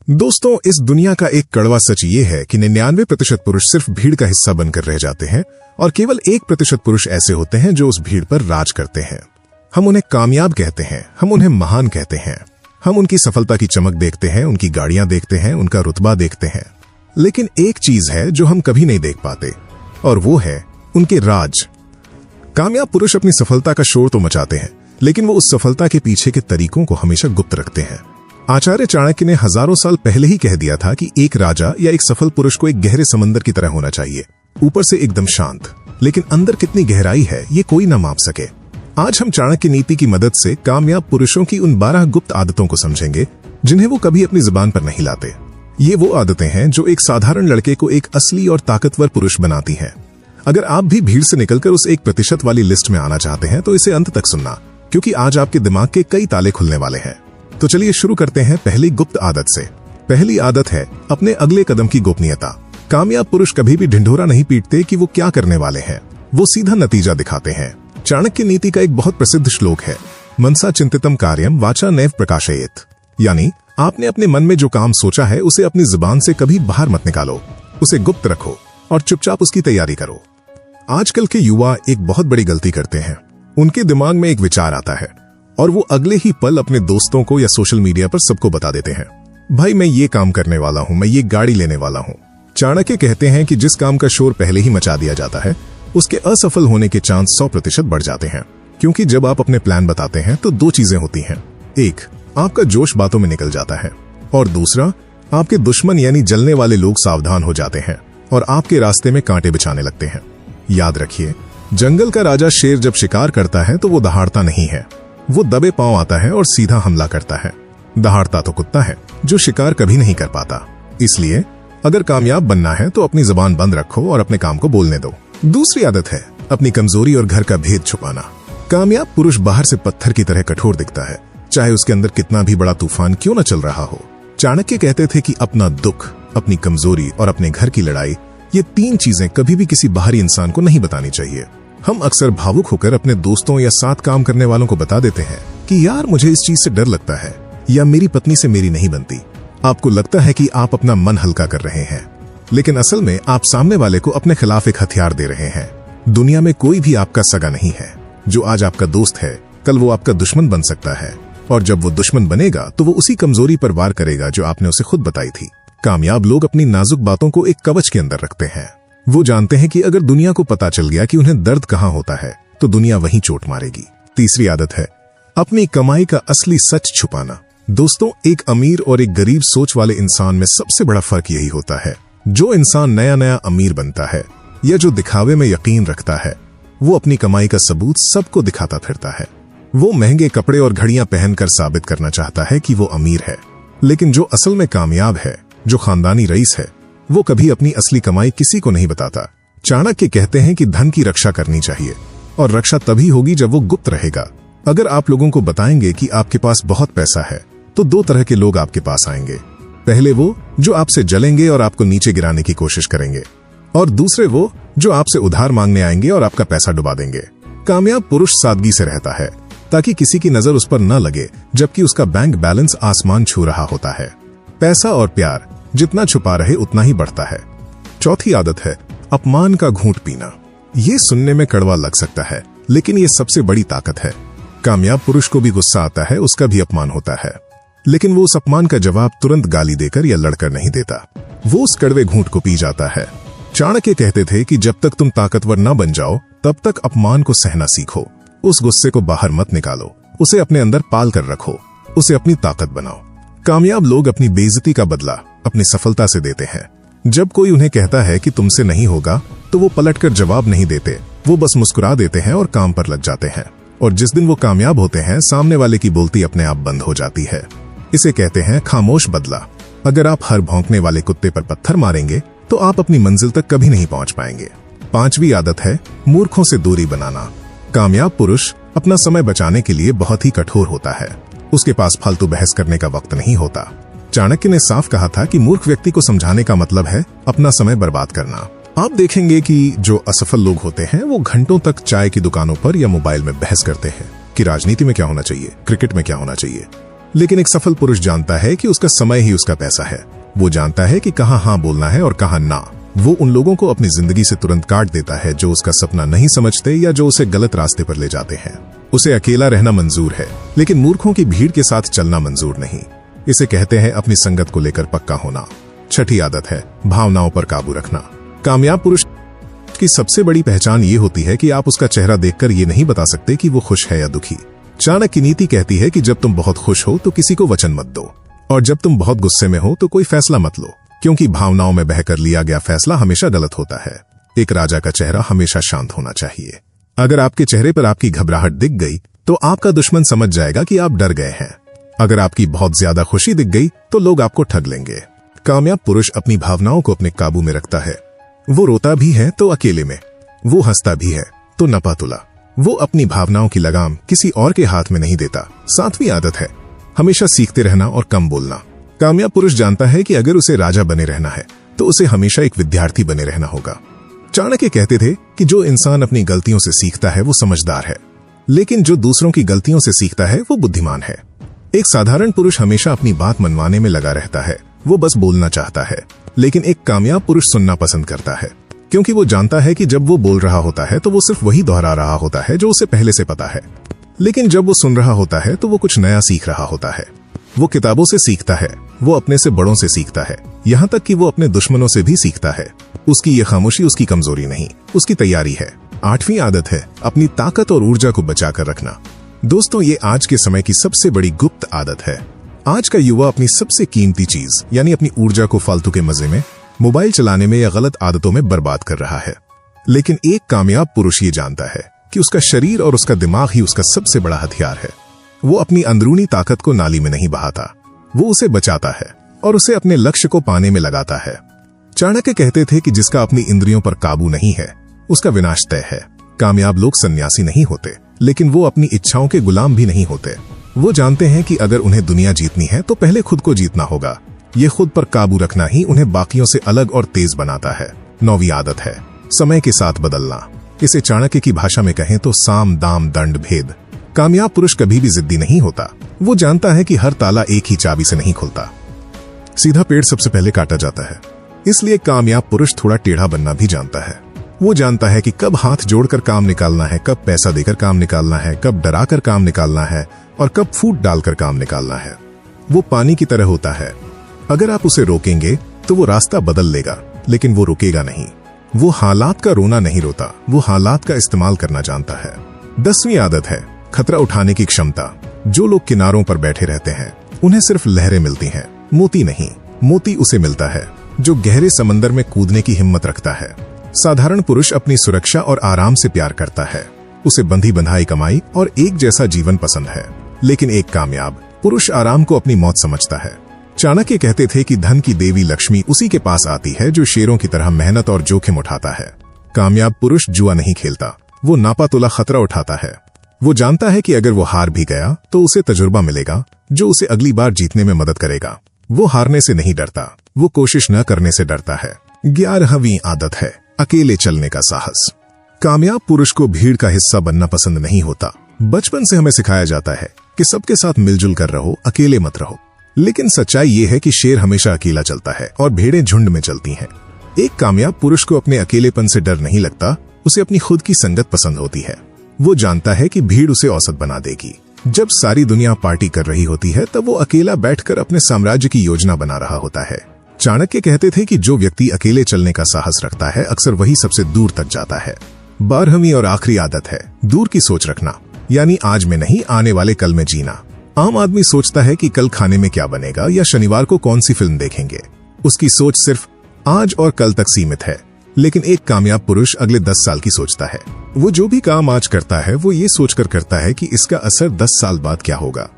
दोस्तों, इस दुनिया का एक कड़वा सच ये है कि 99% पुरुष सिर्फ भीड़ का हिस्सा बनकर रह जाते हैं और केवल 1% पुरुष ऐसे होते हैं जो उस भीड़ पर राज करते हैं। हम उन्हें कामयाब कहते हैं, हम उन्हें महान कहते हैं, हम उनकी सफलता की चमक देखते हैं, उनकी गाड़ियां देखते हैं, उनका रुतबा देखते हैं। लेकिन एक चीज है जो हम कभी नहीं देख पाते, और वो है उनके राज। कामयाब पुरुष अपनी सफलता का शोर तो मचाते हैं, लेकिन वो उस सफलता के पीछे के तरीकों को हमेशा गुप्त रखते हैं। आचार्य चाणक्य ने हजारों साल पहले ही कह दिया था कि एक राजा या एक सफल पुरुष को एक गहरे समंदर की तरह होना चाहिए, ऊपर से एकदम शांत, लेकिन अंदर कितनी गहराई है ये कोई ना माप सके। आज हम चाणक्य नीति की मदद से कामयाब पुरुषों की उन 12 गुप्त आदतों को समझेंगे जिन्हें वो कभी अपनी जुबान पर नहीं लाते। ये वो आदतें हैं जो एक साधारण लड़के को एक असली और ताकतवर पुरुष बनाती हैं। अगर आप भी भीड़ से निकलकर उस 1% वाली लिस्ट में आना चाहते हैं तो इसे अंत तक सुनना, क्योंकि आज आपके दिमाग के कई ताले खुलने वाले हैं। तो चलिए शुरू करते हैं पहली गुप्त आदत से। पहली आदत है अपने अगले कदम की गोपनीयता। कामयाब पुरुष कभी भी ढिंढोरा नहीं पीटते कि वो क्या करने वाले हैं, वो सीधा नतीजा दिखाते हैं। चाणक्य नीति का एक बहुत प्रसिद्ध श्लोक है, मनसा चिंतितम कार्यम वाचा नैव प्रकाशयेत, यानी आपने अपने मन में जो काम सोचा है उसे अपनी जुबान से कभी बाहर मत निकालो, उसे गुप्त रखो और चुपचाप उसकी तैयारी करो। आजकल के युवा एक बहुत बड़ी गलती करते हैं। उनके दिमाग में एक विचार आता है और वो अगले ही पल अपने दोस्तों को या सोशल मीडिया पर सबको बता देते हैं, भाई मैं ये काम करने वाला हूं, मैं ये गाड़ी लेने वाला हूं। चाणक्य कहते हैं कि जिस काम का शोर पहले ही मचा दिया जाता है उसके असफल होने के चांस 100% बढ़ जाते हैं। क्योंकि जब आप अपने प्लान बताते हैं तो दो चीजें होती हैं, एक आपका जोश बातों में निकल जाता है और दूसरा आपके दुश्मन यानी जलने वाले लोग सावधान हो जाते हैं और आपके रास्ते में कांटे बिछाने लगते हैं। याद रखिए, जंगल का राजा शेर जब शिकार करता है तो वो दहाड़ता नहीं है, वो दबे पांव आता है और सीधा हमला करता है। दहाड़ता तो कुत्ता है जो शिकार कभी नहीं कर पाता। इसलिए अगर कामयाब बनना है तो अपनी जुबान बंद रखो और अपने काम को बोलने दो। दूसरी आदत है अपनी कमजोरी और घर का भेद छुपाना। कामयाब पुरुष बाहर से पत्थर की तरह कठोर दिखता है, चाहे उसके अंदर कितना भी बड़ा तूफान क्यों न चल रहा हो। चाणक्य कहते थे कि अपना दुख, अपनी कमजोरी और अपने घर की लड़ाई, ये 3 चीजें कभी भी किसी बाहरी इंसान को नहीं बतानी चाहिए। हम अक्सर भावुक होकर अपने दोस्तों या साथ काम करने वालों को बता देते हैं कि यार मुझे इस चीज से डर लगता है, या मेरी पत्नी से मेरी नहीं बनती। आपको लगता है कि आप अपना मन हल्का कर रहे हैं, लेकिन असल में आप सामने वाले को अपने खिलाफ एक हथियार दे रहे हैं। दुनिया में कोई भी आपका सगा नहीं है। जो आज आपका दोस्त है कल वो आपका दुश्मन बन सकता है, और जब वो दुश्मन बनेगा तो वो उसी कमजोरी पर वार करेगा जो आपने उसे खुद बताई थी। कामयाब लोग अपनी नाजुक बातों को एक कवच के अंदर रखते हैं। वो जानते हैं कि अगर दुनिया को पता चल गया कि उन्हें दर्द कहां होता है तो दुनिया वहीं चोट मारेगी। तीसरी आदत है अपनी कमाई का असली सच छुपाना। दोस्तों, एक अमीर और एक गरीब सोच वाले इंसान में सबसे बड़ा फर्क यही होता है। जो इंसान नया नया अमीर बनता है या जो दिखावे में यकीन रखता है, वो अपनी कमाई का सबूत सबको दिखाता फिरता है। वो महंगे कपड़े और घड़ियां पहनकर साबित करना चाहता है कि वो अमीर है, लेकिन जो असल में कामयाब है, जो खानदानी रईस है, वो कभी अपनी असली कमाई किसी को नहीं बताता। चाणक्य कहते हैं कि धन की रक्षा करनी चाहिए, और रक्षा तभी होगी जब वो गुप्त रहेगा। अगर आप लोगों को बताएंगे कि आपके पास बहुत पैसा है तो 2 तरह के लोग आपके पास आएंगे। पहले वो जो आपसे जलेंगे और आपको नीचे गिराने की कोशिश करेंगे, और दूसरे वो जो आपसे उधार मांगने आएंगे और आपका पैसा डुबा देंगे। कामयाब पुरुष सादगी से रहता है ताकि किसी की नजर उस पर न लगे, जबकि उसका बैंक बैलेंस आसमान छू रहा होता है। पैसा और प्यार जितना छुपा रहे उतना ही बढ़ता है। चौथी आदत है अपमान का घूंट पीना। ये सुनने में कड़वा लग सकता है, लेकिन ये सबसे बड़ी ताकत है। कामयाब पुरुष को भी गुस्सा आता है, उसका भी अपमान होता है, लेकिन वो उस अपमान का जवाब तुरंत गाली देकर या लड़कर नहीं देता। वो उस कड़वे घूंट को पी जाता है। चाणक्य कहते थे कि जब तक तुम ताकतवर न बन जाओ तब तक अपमान को सहना सीखो। उस गुस्से को बाहर मत निकालो, उसे अपने अंदर पाल कर रखो, उसे अपनी ताकत बनाओ। कामयाब लोग अपनी बेइज्जती का बदला अपनी सफलता से देते हैं। जब कोई उन्हें कहता है कि तुमसे नहीं होगा तो वो पलटकर जवाब नहीं देते, वो बस मुस्कुरा देते हैं और काम पर लग जाते हैं। और जिस दिन वो कामयाब होते हैं, सामने वाले की बोलती अपने आप बंद हो जाती है। इसे कहते हैं खामोश बदला। अगर आप हर भौंकने वाले कुत्ते पर पत्थर मारेंगे तो आप अपनी मंजिल तक कभी नहीं पहुंच पाएंगे। 5वीं आदत है मूर्खों से दूरी बनाना। कामयाब पुरुष अपना समय बचाने के लिए बहुत ही कठोर होता है। उसके पास फालतू बहस करने का वक्त नहीं होता। चाणक्य ने साफ कहा था कि मूर्ख व्यक्ति को समझाने का मतलब है अपना समय बर्बाद करना। आप देखेंगे कि जो असफल लोग होते हैं वो घंटों तक चाय की दुकानों पर या मोबाइल में बहस करते हैं कि राजनीति में क्या होना चाहिए, क्रिकेट में क्या होना चाहिए। लेकिन एक सफल पुरुष जानता है कि उसका समय ही उसका पैसा है। वो जानता है कि कहाँ हाँ बोलना है और कहाँ ना। वो उन लोगों को अपनी जिंदगी से तुरंत काट देता है जो उसका सपना नहीं समझते या जो उसे गलत रास्ते पर ले जाते हैं। उसे अकेला रहना मंजूर है, लेकिन मूर्खों की भीड़ के साथ चलना मंजूर नहीं। इसे कहते हैं अपनी संगत को लेकर पक्का होना। छठी आदत है भावनाओं पर काबू रखना। कामयाब पुरुष की सबसे बड़ी पहचान ये होती है कि आप उसका चेहरा देखकर ये नहीं बता सकते कि वो खुश है या दुखी। चाणक्य की नीति कहती है कि जब तुम बहुत खुश हो तो किसी को वचन मत दो, और जब तुम बहुत गुस्से में हो तो कोई फैसला मत लो, क्योंकि भावनाओं में बहकर लिया गया फैसला हमेशा गलत होता है। एक राजा का चेहरा हमेशा शांत होना चाहिए। अगर आपके चेहरे पर आपकी घबराहट दिख गई तो आपका दुश्मन समझ जाएगा कि आप डर गए हैं। अगर आपकी बहुत ज्यादा खुशी दिख गई तो लोग आपको ठग लेंगे। कामयाब पुरुष अपनी भावनाओं को अपने काबू में रखता है। वो रोता भी है तो अकेले में, वो हंसता भी है तो नपातुला। वो अपनी भावनाओं की लगाम किसी और के हाथ में नहीं देता। 7वीं आदत है हमेशा सीखते रहना और कम बोलना। कामयाब पुरुष जानता है कि अगर उसे राजा बने रहना है तो उसे हमेशा एक विद्यार्थी बने रहना होगा। चाणक्य कहते थे कि जो इंसान अपनी गलतियों से सीखता है वो समझदार है, लेकिन जो दूसरों की गलतियों से सीखता है वो बुद्धिमान है। एक साधारण पुरुष हमेशा अपनी बात मनवाने में लगा रहता है। वो बस बोलना चाहता है, लेकिन एक कामयाब पुरुष सुनना पसंद करता है, क्योंकि वो जानता है कि जब वो बोल रहा होता है तो वो सिर्फ वही दोहरा रहा होता है जो उसे पहले से पता है, लेकिन जब वो सुन रहा होता है तो वो कुछ नया सीख रहा होता है। वो किताबों से सीखता है, वो अपने से बड़ों से सीखता है, यहाँ तक कि वो अपने दुश्मनों से भी सीखता है। उसकी ये खामोशी उसकी कमजोरी नहीं, उसकी तैयारी है। 8वीं आदत है अपनी ताकत और ऊर्जा को बचाकर रखना। दोस्तों, ये आज के समय की सबसे बड़ी गुप्त आदत है। आज का युवा अपनी सबसे कीमती चीज यानी अपनी ऊर्जा को फालतू के मजे में, मोबाइल चलाने में या गलत आदतों में बर्बाद कर रहा है। लेकिन एक कामयाब पुरुष ये जानता है कि उसका शरीर और उसका दिमाग ही उसका सबसे बड़ा हथियार है। वो अपनी अंदरूनी ताकत को नाली में नहीं बहाता, वो उसे बचाता है और उसे अपने लक्ष्य को पाने में लगाता है। चाणक्य कहते थे कि जिसका अपनी इंद्रियों पर काबू नहीं है उसका विनाश तय है। कामयाब लोग सन्यासी नहीं होते, लेकिन वो अपनी इच्छाओं के गुलाम भी नहीं होते। वो जानते हैं कि अगर उन्हें दुनिया जीतनी है तो पहले खुद को जीतना होगा। ये खुद पर काबू रखना ही उन्हें बाकियों से अलग और तेज बनाता है। 9वीं आदत है समय के साथ बदलना। इसे चाणक्य की भाषा में कहें तो साम दाम दंड भेद। कामयाब पुरुष कभी भी जिद्दी नहीं होता। वो जानता है कि हर ताला एक ही चाबी से नहीं खुलता। सीधा पेड़ सबसे पहले काटा जाता है, इसलिए कामयाब पुरुष थोड़ा टेढ़ा बनना भी जानता है। वो जानता है कि कब हाथ जोड़कर काम निकालना है, कब पैसा देकर काम निकालना है, कब डराकर काम निकालना है और कब फूट डालकर काम निकालना है। वो पानी की तरह होता है, अगर आप उसे रोकेंगे तो वो रास्ता बदल लेगा, लेकिन वो रुकेगा नहीं। वो हालात का रोना नहीं रोता, वो हालात का इस्तेमाल करना जानता है। 10वीं आदत है खतरा उठाने की क्षमता। जो लोग किनारों पर बैठे रहते हैं उन्हें सिर्फ लहरें मिलती हैं, मोती नहीं। मोती उसे मिलता है जो गहरे समंदर में कूदने की हिम्मत रखता है। साधारण पुरुष अपनी सुरक्षा और आराम से प्यार करता है। उसे बंधी बंधाई कमाई और एक जैसा जीवन पसंद है। लेकिन एक कामयाब पुरुष आराम को अपनी मौत समझता है। चाणक्य कहते थे कि धन की देवी लक्ष्मी उसी के पास आती है जो शेरों की तरह मेहनत और जोखिम उठाता है। कामयाब पुरुष जुआ नहीं खेलता, वो नापातुला खतरा उठाता है। वो जानता है कि अगर वो हार भी गया तो उसे तजुर्बा मिलेगा जो उसे अगली बार जीतने में मदद करेगा। वो हारने से नहीं डरता, वो कोशिश न करने से डरता है। 11वीं आदत है अकेले चलने का साहस। कामयाब पुरुष को भीड़ का हिस्सा बनना पसंद नहीं होता। बचपन से हमें सिखाया जाता है कि सबके साथ मिलजुल कर रहो, अकेले मत रहो। लेकिन सच्चाई ये है कि शेर हमेशा अकेला चलता है और भेड़ें झुंड में चलती हैं। एक कामयाब पुरुष को अपने अकेलेपन से डर नहीं लगता, उसे अपनी खुद की संगत पसंद होती है। वो जानता है कि भीड़ उसे औसत बना देगी। जब सारी दुनिया पार्टी कर रही होती है तब वो अकेला बैठकर अपने साम्राज्य की योजना बना रहा होता है। चाणक्य कहते थे कि जो व्यक्ति अकेले चलने का साहस रखता है अक्सर वही सबसे दूर तक जाता है। 12वीं और आखिरी आदत है दूर की सोच रखना, यानी आज में नहीं आने वाले कल में जीना। आम आदमी सोचता है कि कल खाने में क्या बनेगा या शनिवार को कौन सी फिल्म देखेंगे। उसकी सोच सिर्फ आज और कल तक सीमित है। लेकिन एक कामयाब पुरुष अगले 10 साल की सोचता है। वो जो भी काम आज करता है वो ये सोचकर करता है कि इसका असर 10 साल बाद क्या होगा।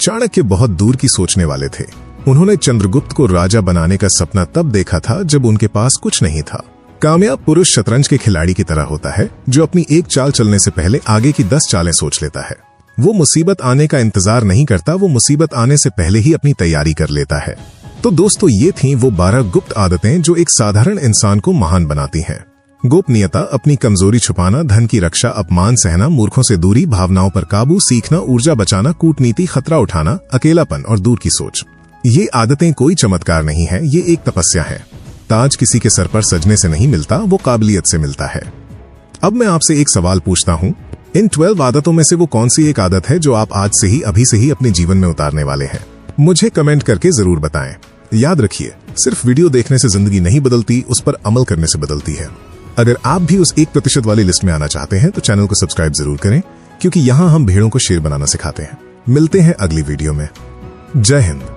चाणक्य बहुत दूर की सोचने वाले थे। उन्होंने चंद्रगुप्त को राजा बनाने का सपना तब देखा था जब उनके पास कुछ नहीं था। कामयाब पुरुष शतरंज के खिलाड़ी की तरह होता है जो अपनी एक चाल चलने से पहले आगे की 10 चालें सोच लेता है। वो मुसीबत आने का इंतजार नहीं करता, वो मुसीबत आने से पहले ही अपनी तैयारी कर लेता है। तो दोस्तों, ये थीं वो 12 गुप्त आदतें जो एक साधारण इंसान को महान बनाती हैं। गोपनीयता, अपनी कमजोरी छुपाना, धन की रक्षा, अपमान सहना, मूर्खों से दूरी, भावनाओं पर काबू, सीखना, ऊर्जा बचाना, कूटनीति, खतरा उठाना, अकेलापन और दूर की सोच। ये आदतें कोई चमत्कार नहीं है, ये एक तपस्या है। ताज किसी के सर पर सजने से नहीं मिलता, वो काबिलियत से मिलता है। अब मैं आपसे एक सवाल पूछता हूं, इन 12 आदतों में से वो कौन सी एक आदत है जो आप आज से ही, अभी से ही अपने जीवन में उतारने वाले हैं? मुझे कमेंट करके जरूर बताएं। याद रखिए, सिर्फ वीडियो देखने से जिंदगी नहीं बदलती, उस पर अमल करने से बदलती है। अगर आप भी उस 1% वाली लिस्ट में आना चाहते हैं तो चैनल को सब्सक्राइब जरूर करें, क्योंकि यहां हम भेड़ों को शेर बनाना सिखाते हैं। मिलते हैं अगली वीडियो में। जय हिंद।